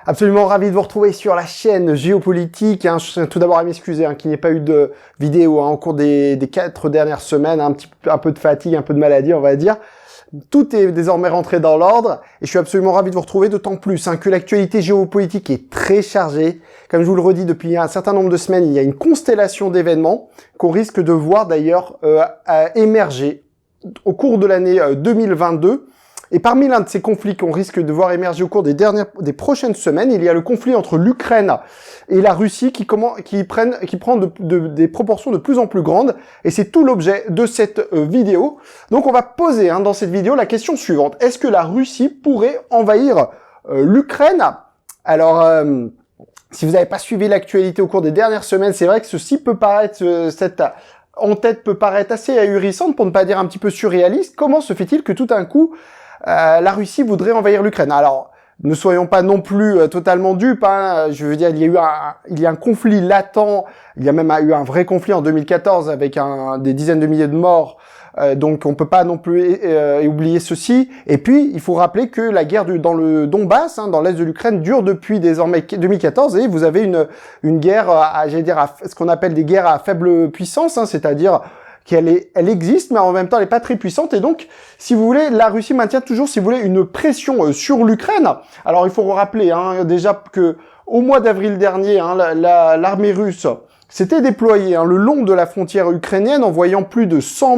Absolument ravi de vous retrouver sur la chaîne Géopolitique. Je tiens tout d'abord à m'excuser qu'il n'y ait pas eu de vidéo au cours des 4 dernières semaines. Un peu de fatigue, un peu de maladie, on va dire. Tout est désormais rentré dans l'ordre et je suis absolument ravi de vous retrouver, d'autant plus que l'actualité géopolitique est très chargée. Comme je vous le redis depuis un certain nombre de semaines, il y a une constellation d'événements qu'on risque de voir d'ailleurs émerger au cours de l'année 2022. Et parmi l'un de ces conflits qu'on risque de voir émerger au cours des prochaines semaines, il y a le conflit entre l'Ukraine et la Russie qui prend des proportions de plus en plus grandes. Et c'est tout l'objet de cette vidéo. Donc on va poser dans cette vidéo la question suivante. Est-ce que la Russie pourrait envahir l'Ukraine? Alors, si vous n'avez pas suivi l'actualité au cours des dernières semaines, c'est vrai que ceci peut paraître, cette en-tête peut paraître assez ahurissante, pour ne pas dire un petit peu surréaliste. Comment se fait-il que tout d'un coup, la Russie voudrait envahir l'Ukraine? Alors, ne soyons pas non plus totalement dupes. Je veux dire, il y a un conflit latent. Il y a même eu un vrai conflit en 2014 avec des dizaines de milliers de morts. Donc, on peut pas non plus oublier ceci. Et puis, il faut rappeler que la guerre dans le Donbass, dans l'est de l'Ukraine, dure depuis désormais 2014. Et vous avez une guerre, ce qu'on appelle des guerres à faible puissance, c'est-à-dire elle existe, mais en même temps, elle n'est pas très puissante. Et donc, si vous voulez, la Russie maintient toujours, si vous voulez, une pression sur l'Ukraine. Alors, il faut rappeler déjà que au mois d'avril dernier, l'armée russe s'était déployée le long de la frontière ukrainienne, envoyant plus de 100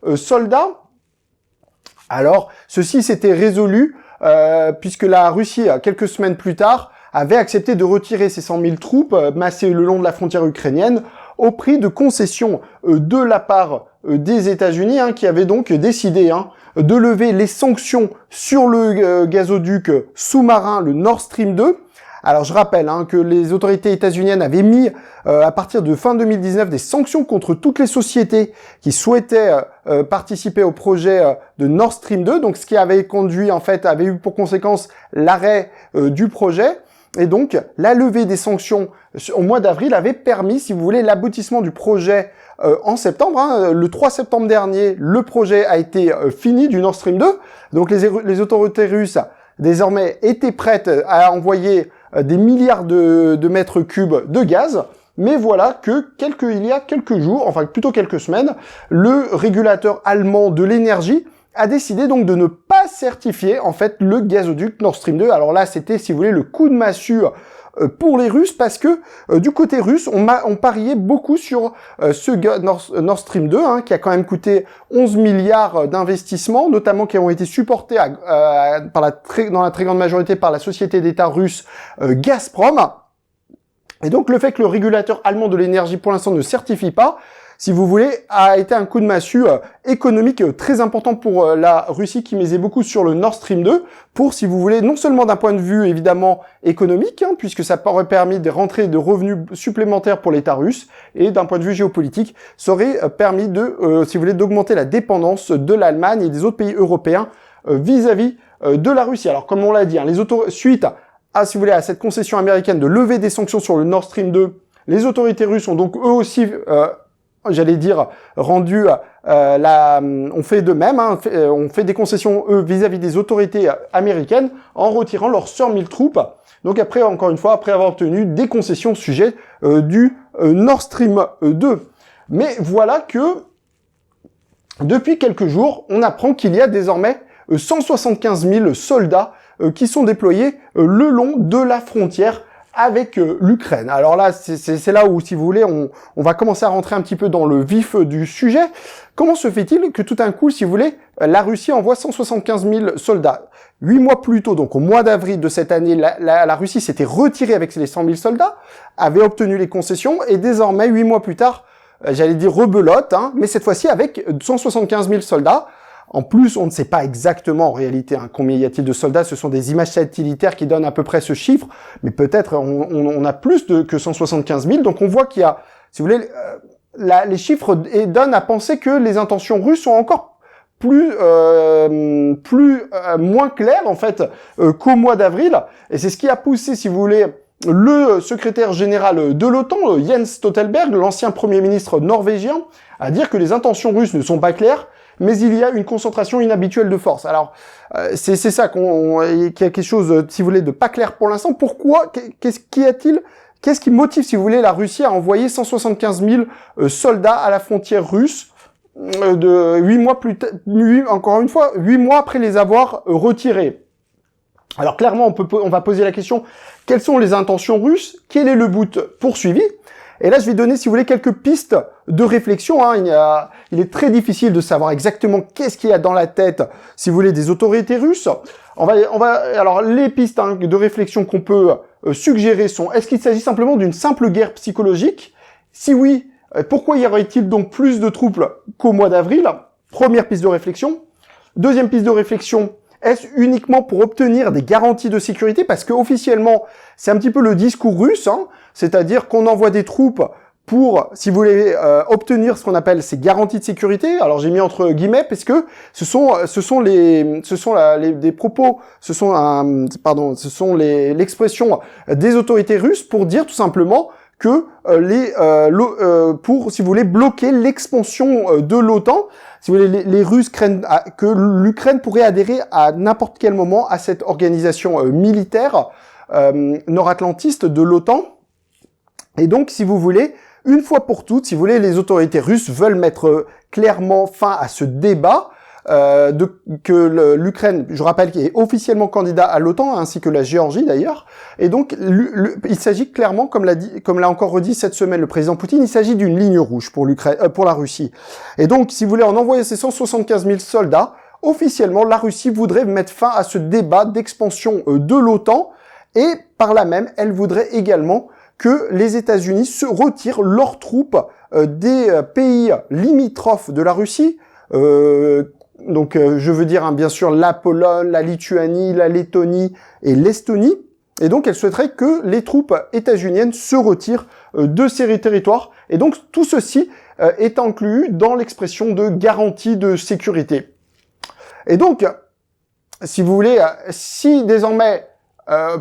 000 soldats. Alors, ceci s'était résolu puisque la Russie, quelques semaines plus tard, avait accepté de retirer ses 100 000 troupes massées le long de la frontière ukrainienne au prix de concessions de la part des États-Unis, qui avaient donc décidé de lever les sanctions sur le gazoduc sous-marin, le Nord Stream 2. Alors je rappelle que les autorités états-uniennes avaient mis à partir de fin 2019 des sanctions contre toutes les sociétés qui souhaitaient participer au projet de Nord Stream 2, donc ce qui avait conduit avait eu pour conséquence l'arrêt du projet. Et donc, la levée des sanctions au mois d'avril avait permis, si vous voulez, l'aboutissement du projet en septembre. Le 3 septembre dernier, le projet a été fini du Nord Stream 2. Donc, les autorités russes, désormais, étaient prêtes à envoyer des milliards de mètres cubes de gaz. Mais voilà que il y a quelques jours, enfin plutôt quelques semaines, le régulateur allemand de l'énergie a décidé donc de ne pas certifier le gazoduc Nord Stream 2. Alors là, c'était, si vous voulez, le coup de massue pour les Russes, parce que du côté russe, on pariait beaucoup sur ce Nord Stream 2, qui a quand même coûté 11 milliards d'investissements, notamment qui ont été supportés dans la très grande majorité par la société d'État russe Gazprom. Et donc le fait que le régulateur allemand de l'énergie pour l'instant ne certifie pas, si vous voulez, a été un coup de massue économique très important pour la Russie qui misait beaucoup sur le Nord Stream 2 pour, si vous voulez, non seulement d'un point de vue évidemment économique, puisque ça aurait permis de rentrer de revenus supplémentaires pour l'État russe, et d'un point de vue géopolitique, ça aurait permis si vous voulez, d'augmenter la dépendance de l'Allemagne et des autres pays européens vis-à-vis de la Russie. Alors comme on l'a dit, suite si vous voulez, à cette concession américaine de lever des sanctions sur le Nord Stream 2, les autorités russes ont donc eux aussi on fait de même, on fait des concessions, vis-à-vis des autorités américaines, en retirant leurs 100 000 troupes. Donc après, encore une fois, après avoir obtenu des concessions au sujet du Nord Stream 2. Mais voilà que, depuis quelques jours, on apprend qu'il y a désormais 175 000 soldats qui sont déployés le long de la frontière avec l'Ukraine. Alors là, c'est là où, si vous voulez, on va commencer à rentrer un petit peu dans le vif du sujet. Comment se fait-il que tout d'un coup, si vous voulez, la Russie envoie 175 000 soldats? 8 mois plus tôt, donc au mois d'avril de cette année, la Russie s'était retirée avec les 100 000 soldats, avait obtenu les concessions, et désormais, 8 mois plus tard, rebelote, mais cette fois-ci avec 175 000 soldats. En plus, on ne sait pas exactement en réalité combien y a-t-il de soldats. Ce sont des images satellitaires qui donnent à peu près ce chiffre, mais peut-être on a plus que 175 000. Donc on voit qu'il y a, si vous voulez, les chiffres donnent à penser que les intentions russes sont encore moins claires qu'au mois d'avril. Et c'est ce qui a poussé, si vous voulez, le secrétaire général de l'OTAN, Jens Stoltenberg, l'ancien premier ministre norvégien, à dire que les intentions russes ne sont pas claires mais il y a une concentration inhabituelle de force. Alors, c'est ça qu'il y a quelque chose, si vous voulez, de pas clair pour l'instant. Pourquoi? Qu'est-ce qui motive, si vous voulez, la Russie à envoyer 175 000 soldats à la frontière russe de 8 mois encore une fois, 8 mois après les avoir retirés? Alors clairement, on va poser la question, quelles sont les intentions russes? Quel est le but poursuivi? Et là, je vais donner, si vous voulez, quelques pistes de réflexion. Il est très difficile de savoir exactement qu'est-ce qu'il y a dans la tête, si vous voulez, des autorités russes. Alors, les pistes de réflexion qu'on peut suggérer sont, est-ce qu'il s'agit simplement d'une simple guerre psychologique? Si oui, pourquoi y aurait-il donc plus de troupes qu'au mois d'avril? Première piste de réflexion. Deuxième piste de réflexion, est-ce uniquement pour obtenir des garanties de sécurité? Parce que officiellement, c'est un petit peu le discours russe, c'est-à-dire qu'on envoie des troupes pour, si vous voulez, obtenir ce qu'on appelle ces garanties de sécurité. Alors j'ai mis entre guillemets parce que ce sont l'expression des autorités russes pour dire tout simplement que pour, si vous voulez, bloquer l'expansion de l'OTAN. Si vous voulez, les Russes craignent que l'Ukraine pourrait adhérer à n'importe quel moment à cette organisation militaire nord-atlantiste de l'OTAN. Et donc, si vous voulez, une fois pour toutes, si vous voulez, les autorités russes veulent mettre clairement fin à ce débat que l'Ukraine, je rappelle, qui est officiellement candidat à l'OTAN, ainsi que la Géorgie d'ailleurs. Et donc, il s'agit clairement, comme l'a encore redit cette semaine le président Poutine, il s'agit d'une ligne rouge pour la Russie. Et donc, si vous voulez, en envoyant ces 175 000 soldats, officiellement, la Russie voudrait mettre fin à ce débat d'expansion de l'OTAN, et par là même, elle voudrait également que les États-Unis se retirent leurs troupes des pays limitrophes de la Russie. Donc, je veux dire, bien sûr, la Pologne, la Lituanie, la Lettonie et l'Estonie. Et donc, elle souhaiterait que les troupes états-uniennes se retirent de ces territoires. Et donc, tout ceci est inclus dans l'expression de garantie de sécurité. Et donc, si vous voulez, si désormais,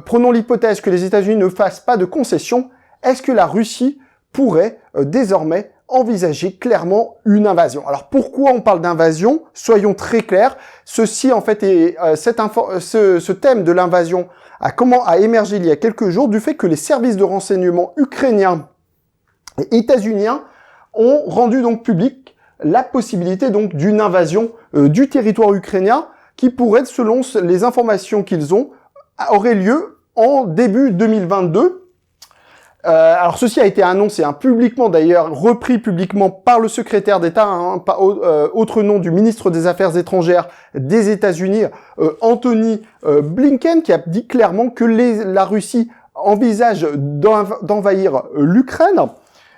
prenons l'hypothèse que les États-Unis ne fassent pas de concessions, est-ce que la Russie pourrait désormais envisager clairement une invasion? Alors pourquoi on parle d'invasion? Soyons très clairs. Ceci en fait est ce thème de l'invasion a émergé il y a quelques jours du fait que les services de renseignement ukrainiens et états-uniens ont rendu donc public la possibilité donc d'une invasion du territoire ukrainien qui pourrait, selon les informations qu'ils ont, aurait lieu en début 2022. Alors ceci a été annoncé publiquement, d'ailleurs repris publiquement par le secrétaire d'État, autre nom du ministre des Affaires étrangères des États-Unis, Anthony Blinken, qui a dit clairement que la Russie envisage d'envahir l'Ukraine.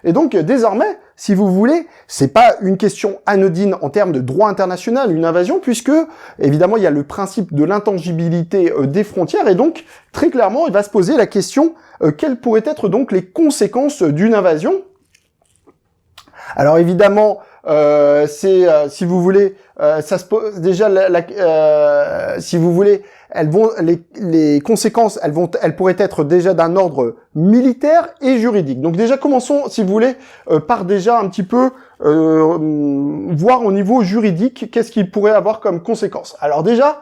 Et donc désormais, si vous voulez, c'est pas une question anodine en termes de droit international, une invasion, puisque évidemment il y a le principe de l'intangibilité des frontières, et donc très clairement il va se poser la question quelles pourraient être donc les conséquences d'une invasion. Alors évidemment, si vous voulez, ça se pose déjà si vous voulez, les conséquences, elles pourraient être déjà d'un ordre militaire et juridique. Donc déjà commençons, si vous voulez, par déjà un petit peu voir au niveau juridique qu'est-ce qu'il pourrait avoir comme conséquence. Alors déjà,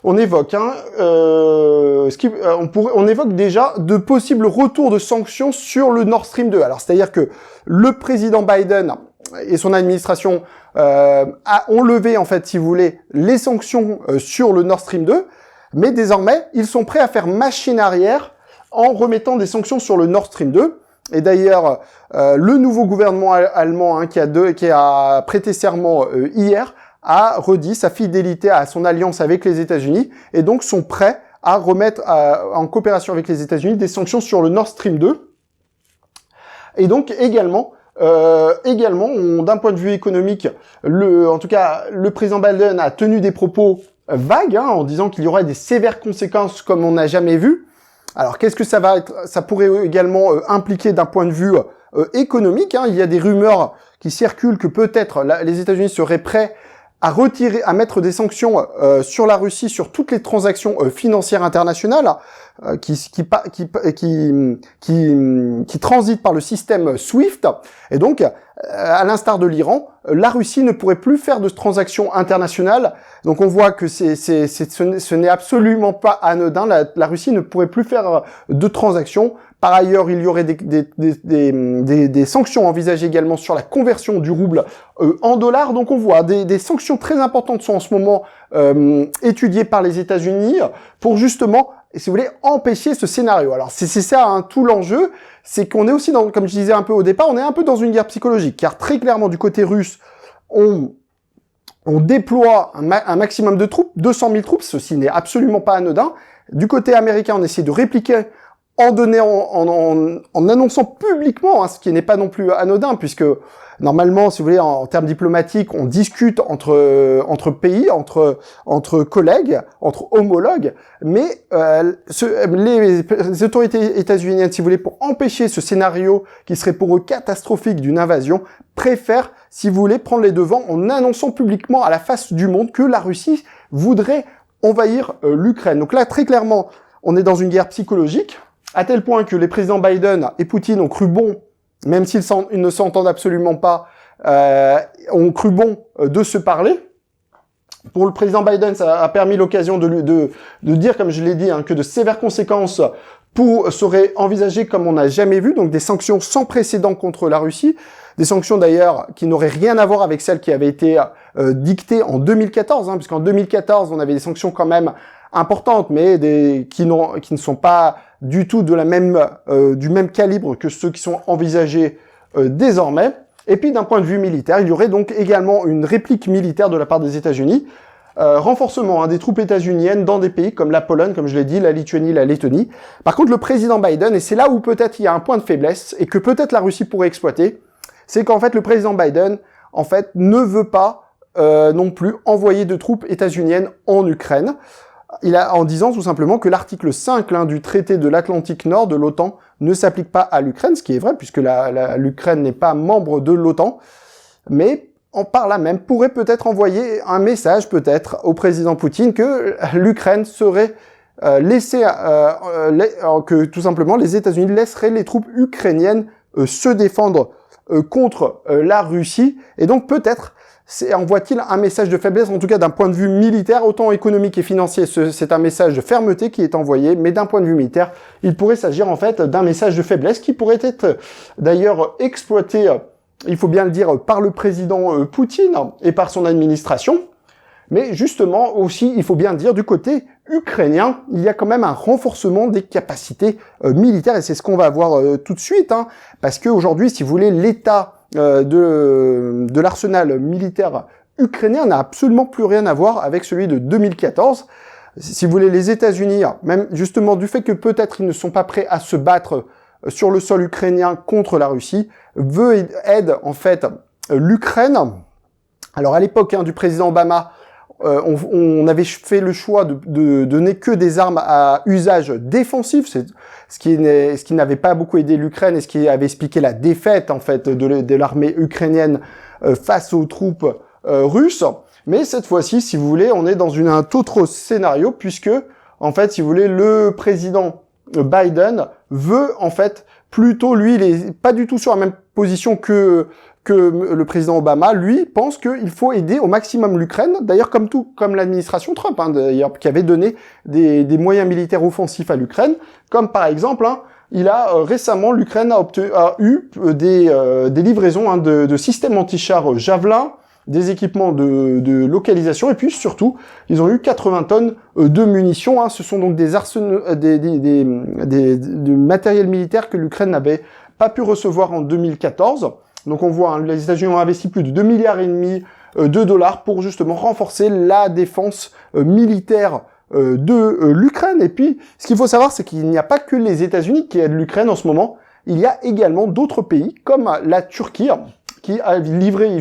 on évoque, on évoque déjà de possibles retours de sanctions sur le Nord Stream 2. Alors c'est-à-dire que le président Biden et son administration ont levé en fait, si vous voulez, les sanctions sur le Nord Stream 2, mais désormais ils sont prêts à faire machine arrière en remettant des sanctions sur le Nord Stream 2. Et d'ailleurs, le nouveau gouvernement allemand qui a prêté serment hier a redit sa fidélité à son alliance avec les États-Unis et donc sont prêts à remettre en coopération avec les États-Unis des sanctions sur le Nord Stream 2. Et donc également, d'un point de vue économique, en tout cas, le président Biden a tenu des propos vagues en disant qu'il y aurait des sévères conséquences comme on n'a jamais vu. Alors qu'est-ce que ça va être? Ça pourrait également impliquer d'un point de vue économique. Il y a des rumeurs qui circulent que peut-être les États-Unis seraient prêts à mettre des sanctions sur la Russie sur toutes les transactions financières internationales qui transitent par le système SWIFT. Et donc, à l'instar de l'Iran, la Russie ne pourrait plus faire de transactions internationales. Donc on voit que ce n'est absolument pas anodin. La Russie ne pourrait plus faire de transactions. Par ailleurs, il y aurait des sanctions envisagées également sur la conversion du rouble en dollars. Donc on voit des sanctions très importantes sont en ce moment étudiées par les États-Unis pour justement, si vous voulez, empêcher ce scénario. Alors c'est ça hein, tout l'enjeu, c'est qu'on est aussi dans, comme je disais un peu au départ, on est un peu dans une guerre psychologique, car très clairement du côté russe, on déploie un maximum de troupes, 200 000 troupes, ceci n'est absolument pas anodin. Du côté américain, on essaie de répliquer en annonçant publiquement, hein, ce qui n'est pas non plus anodin, puisque normalement, si vous voulez, en termes diplomatiques, on discute entre pays, entre collègues, entre homologues, mais les autorités états-uniennes, si vous voulez, pour empêcher ce scénario qui serait pour eux catastrophique d'une invasion, préfèrent, si vous voulez, prendre les devants en annonçant publiquement à la face du monde que la Russie voudrait envahir l'Ukraine. Donc là, très clairement, on est dans une guerre psychologique, à tel point que les présidents Biden et Poutine ont cru bon, même s'ils ne s'entendent absolument pas, ont cru bon de se parler. Pour le président Biden, ça a permis l'occasion de dire, comme je l'ai dit, hein, que de sévères conséquences seraient envisagées comme on n'a jamais vu, donc des sanctions sans précédent contre la Russie, des sanctions d'ailleurs qui n'auraient rien à voir avec celles qui avaient été dictées en 2014, hein, puisqu'en 2014, on avait des sanctions quand même importantes, mais qui ne sont pas du tout de du même calibre que ceux qui sont envisagés désormais. Et puis d'un point de vue militaire, il y aurait donc également une réplique militaire de la part des États-Unis, renforcement hein, des troupes états-uniennes dans des pays comme la Pologne, comme je l'ai dit, la Lituanie, la Lettonie. Par contre, le président Biden, et c'est là où peut-être il y a un point de faiblesse, et que peut-être la Russie pourrait exploiter, c'est qu'en fait le président Biden, en fait, ne veut pas non plus envoyer de troupes états-uniennes en Ukraine. En disant tout simplement que l'article 5 du traité de l'Atlantique Nord de l'OTAN ne s'applique pas à l'Ukraine, ce qui est vrai puisque l'Ukraine n'est pas membre de l'OTAN, mais par là même pourrait peut-être envoyer un message peut-être au président Poutine que l'Ukraine serait que tout simplement les États-Unis laisseraient les troupes ukrainiennes se défendre contre la Russie, et donc peut-être envoie-t-il un message de faiblesse, en tout cas d'un point de vue militaire, autant économique et financier, c'est un message de fermeté qui est envoyé, mais d'un point de vue militaire, il pourrait s'agir en fait d'un message de faiblesse qui pourrait être d'ailleurs exploité, il faut bien le dire, par le président Poutine et par son administration, mais justement aussi, il faut bien le dire, du côté ukrainien, il y a quand même un renforcement des capacités militaires, et c'est ce qu'on va voir tout de suite, hein, parce qu'aujourd'hui, si vous voulez, l'état de l'arsenal militaire ukrainien n'a absolument plus rien à voir avec celui de 2014. Si vous voulez, les États-Unis, même justement du fait que peut-être ils ne sont pas prêts à se battre sur le sol ukrainien contre la Russie, aide en fait l'Ukraine. Alors à l'époque du président Obama, on avait fait le choix de donner que des armes à usage défensif, c'est ce qui n'avait pas beaucoup aidé l'Ukraine et ce qui avait expliqué la défaite en fait de l'armée ukrainienne face aux troupes russes. Mais cette fois-ci, si vous voulez, on est dans un autre scénario puisque en fait, si vous voulez, le président Biden veut en fait plutôt, lui, il est pas du tout sur la même position que le président Obama, lui, pense qu'il faut aider au maximum l'Ukraine, d'ailleurs comme l'administration Trump, hein, d'ailleurs, qui avait donné des moyens militaires offensifs à l'Ukraine, comme par exemple, hein, récemment, l'Ukraine a eu des livraisons hein, de systèmes anti-chars Javelin, des équipements de localisation, et puis surtout, ils ont eu 80 tonnes de munitions, hein, ce sont donc des matériels militaires que l'Ukraine n'avait pas pu recevoir en 2014. Donc on voit, hein, les États-Unis ont investi plus de 2,5 milliards de dollars pour justement renforcer la défense militaire de l'Ukraine. Et puis, ce qu'il faut savoir, c'est qu'il n'y a pas que les États-Unis qui aident l'Ukraine en ce moment. Il y a également d'autres pays, comme la Turquie, qui a livré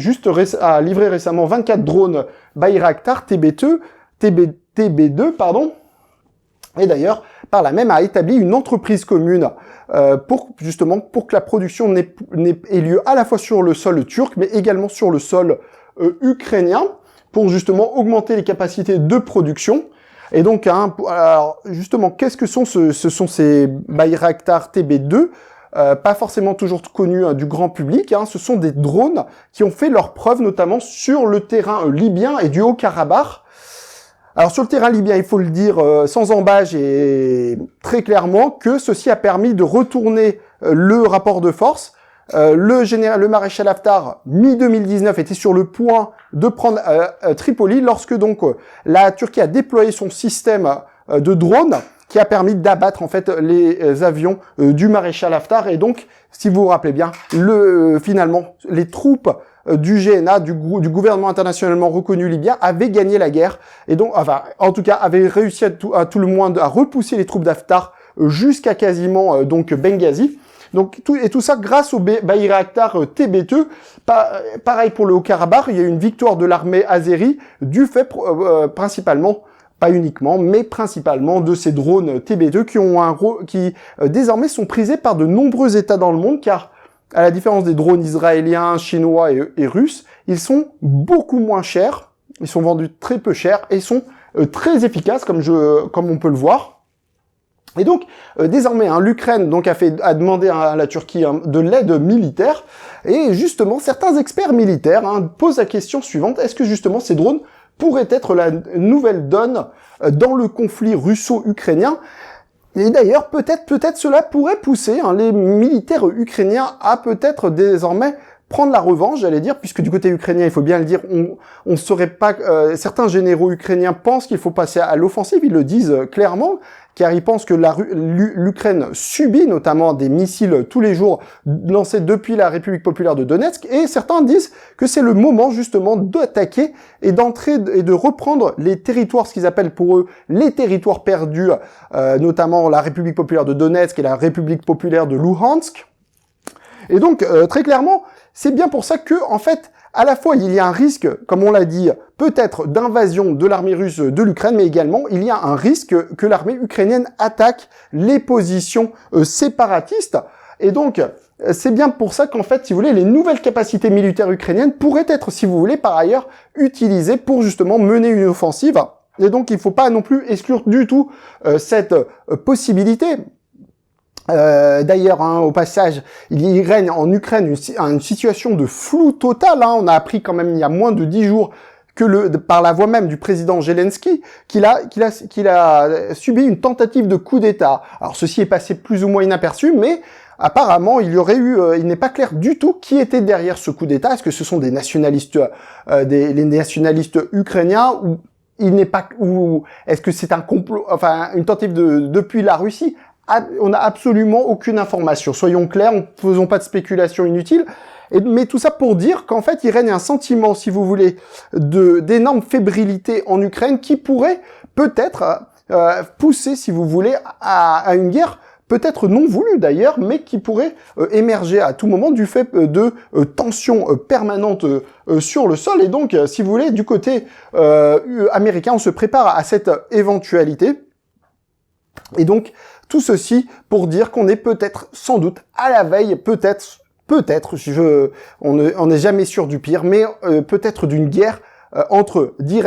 récemment 24 drones Bayraktar TB2, et d'ailleurs, par là même, a établi une entreprise commune pour que la production ait lieu à la fois sur le sol turc, mais également sur le sol ukrainien. pour justement augmenter les capacités de production. Et donc, alors justement, qu'est-ce que ce sont ces Bayraktar TB2 ? Pas forcément toujours connus du grand public. Ce sont des drones qui ont fait leurs preuves, notamment sur le terrain libyen et du Haut-Karabakh. Alors sur le terrain libyen, il faut le dire sans embâche et très clairement que ceci a permis de retourner le rapport de force. Le maréchal Haftar, mi-2019, était sur le point de prendre Tripoli lorsque donc la Turquie a déployé son système de drones qui a permis d'abattre en fait les avions du maréchal Haftar. Et donc, si vous vous rappelez bien, finalement, les troupes du GNA, du gouvernement internationalement reconnu libyen, avaient gagné la guerre. Et donc, enfin, en tout cas, avaient réussi à tout le moins à repousser les troupes d'Haftar jusqu'à quasiment donc Benghazi. Donc tout ça grâce au Bayraktar TB2. Pareil pour le Haut-Karabakh, il y a eu une victoire de l'armée azérie du fait principalement, pas uniquement, mais principalement de ces drones TB2 qui désormais sont prisés par de nombreux États dans le monde, car à la différence des drones israéliens, chinois et russes, ils sont beaucoup moins chers, ils sont vendus très peu cher et ils sont très efficaces comme on peut le voir. Et donc, désormais, l'Ukraine a demandé à la Turquie de l'aide militaire. Et justement, certains experts militaires posent la question suivante. Est-ce que justement ces drones pourraient être la nouvelle donne dans le conflit russo-ukrainien ? Et d'ailleurs, peut-être cela pourrait pousser les militaires ukrainiens à peut-être désormais prendre la revanche, j'allais dire, puisque du côté ukrainien, il faut bien le dire, on serait pas, certains généraux ukrainiens pensent qu'il faut passer à l'offensive, ils le disent clairement, car ils pensent que l'Ukraine subit notamment des missiles tous les jours lancés depuis la République populaire de Donetsk, et certains disent que c'est le moment justement d'attaquer et d'entrer et de reprendre les territoires, ce qu'ils appellent pour eux les territoires perdus, notamment la République populaire de Donetsk et la République populaire de Luhansk. Et donc, très clairement, c'est bien pour ça que, en fait, à la fois, il y a un risque, comme on l'a dit, peut-être d'invasion de l'armée russe de l'Ukraine, mais également, il y a un risque que l'armée ukrainienne attaque les positions séparatistes. Et donc, c'est bien pour ça qu'en fait, si vous voulez, les nouvelles capacités militaires ukrainiennes pourraient être, si vous voulez, par ailleurs, utilisées pour justement mener une offensive. Et donc, il ne faut pas non plus exclure du tout cette possibilité. D'ailleurs, au passage, il règne en Ukraine une situation de flou total. On a appris quand même il y a moins de 10 jours que par la voix même du président Zelensky qu'il a subi une tentative de coup d'État. Alors ceci est passé plus ou moins inaperçu, mais apparemment il n'est pas clair du tout qui était derrière ce coup d'État. Est-ce que ce sont des nationalistes, les nationalistes ukrainiens ou est-ce que c'est un complot, enfin une tentative depuis la Russie? On n'a absolument aucune information. Soyons clairs, ne faisons pas de spéculation inutile. Mais tout ça pour dire qu'en fait, il règne un sentiment, si vous voulez, d'énorme fébrilité en Ukraine qui pourrait peut-être pousser, si vous voulez, à une guerre peut-être non voulue d'ailleurs, mais qui pourrait émerger à tout moment du fait de tensions permanentes sur le sol. Et donc, si vous voulez, du côté américain, on se prépare à cette éventualité. Et donc, tout ceci pour dire qu'on est peut-être, sans doute, à la veille, on n'est jamais sûr du pire, mais peut-être d'une guerre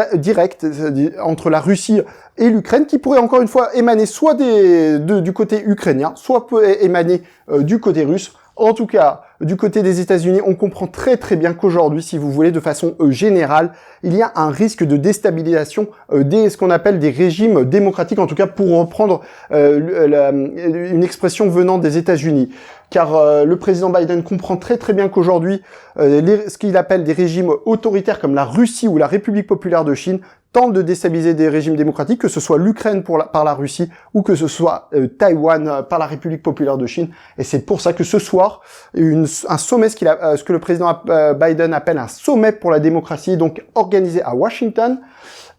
directe entre la Russie et l'Ukraine, qui pourrait encore une fois émaner soit du côté ukrainien, soit peut émaner du côté russe. En tout cas, du côté des États-Unis, on comprend très très bien qu'aujourd'hui, si vous voulez, de façon générale, il y a un risque de déstabilisation ce qu'on appelle des régimes démocratiques, en tout cas pour reprendre une expression venant des États-Unis. Car le président Biden comprend très très bien qu'aujourd'hui, ce qu'il appelle des régimes autoritaires comme la Russie ou la République populaire de Chine tentent de déstabiliser des régimes démocratiques, que ce soit l'Ukraine par la Russie ou que ce soit Taïwan par la République populaire de Chine. Et c'est pour ça que ce soir, un sommet, ce que le président Biden appelle un sommet pour la démocratie, donc organisé à Washington,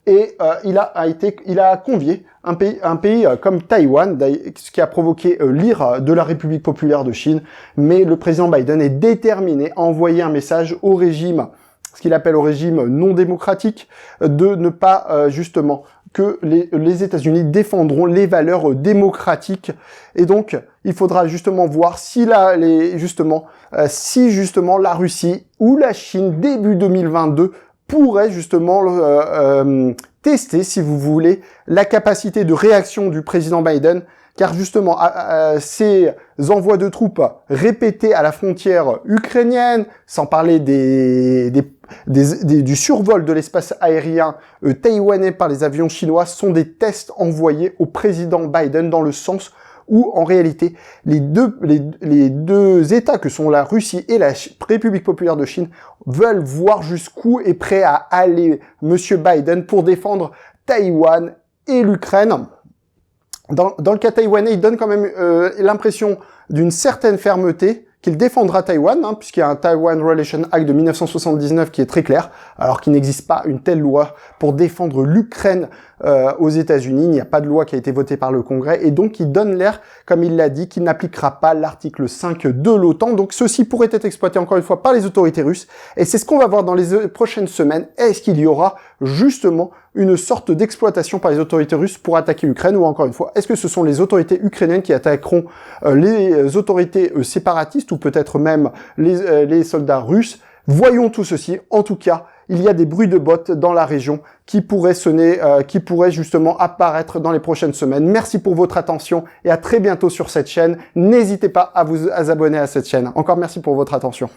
et il a convié un pays comme Taïwan, ce qui a provoqué l'ire de la République populaire de Chine. Mais le président Biden est déterminé à envoyer un message au régime, ce qu'il appelle au régime non démocratique, de ne pas justement que les États-Unis défendront les valeurs démocratiques. Et donc, il faudra justement voir si justement la Russie ou la Chine début 2022 pourrait justement tester, si vous voulez, la capacité de réaction du président Biden, car justement, ces envois de troupes répétés à la frontière ukrainienne, sans parler du survol de l'espace aérien taïwanais par les avions chinois, sont des tests envoyés au président Biden dans le sens où, en réalité, les deux États que sont la Russie et la République populaire de Chine veulent voir jusqu'où est prêt à aller Monsieur Biden pour défendre Taïwan et l'Ukraine. Dans le cas taïwanais, il donne quand même l'impression d'une certaine fermeté, qu'il défendra Taïwan, puisqu'il y a un Taiwan Relation Act de 1979 qui est très clair, alors qu'il n'existe pas une telle loi pour défendre l'Ukraine aux États-Unis. Il n'y a pas de loi qui a été votée par le Congrès, et donc il donne l'air, comme il l'a dit, qu'il n'appliquera pas l'article 5 de l'OTAN. Donc ceci pourrait être exploité encore une fois par les autorités russes, et c'est ce qu'on va voir dans les prochaines semaines. Est-ce qu'il y aura justement une sorte d'exploitation par les autorités russes pour attaquer l'Ukraine, ou encore une fois, est-ce que ce sont les autorités ukrainiennes qui attaqueront les autorités séparatistes, ou peut-être même les soldats russes? Voyons tout ceci. En tout cas, il y a des bruits de bottes dans la région qui pourraient sonner, qui pourraient justement apparaître dans les prochaines semaines. Merci pour votre attention et à très bientôt sur cette chaîne. N'hésitez pas à vous abonner à cette chaîne. Encore merci pour votre attention.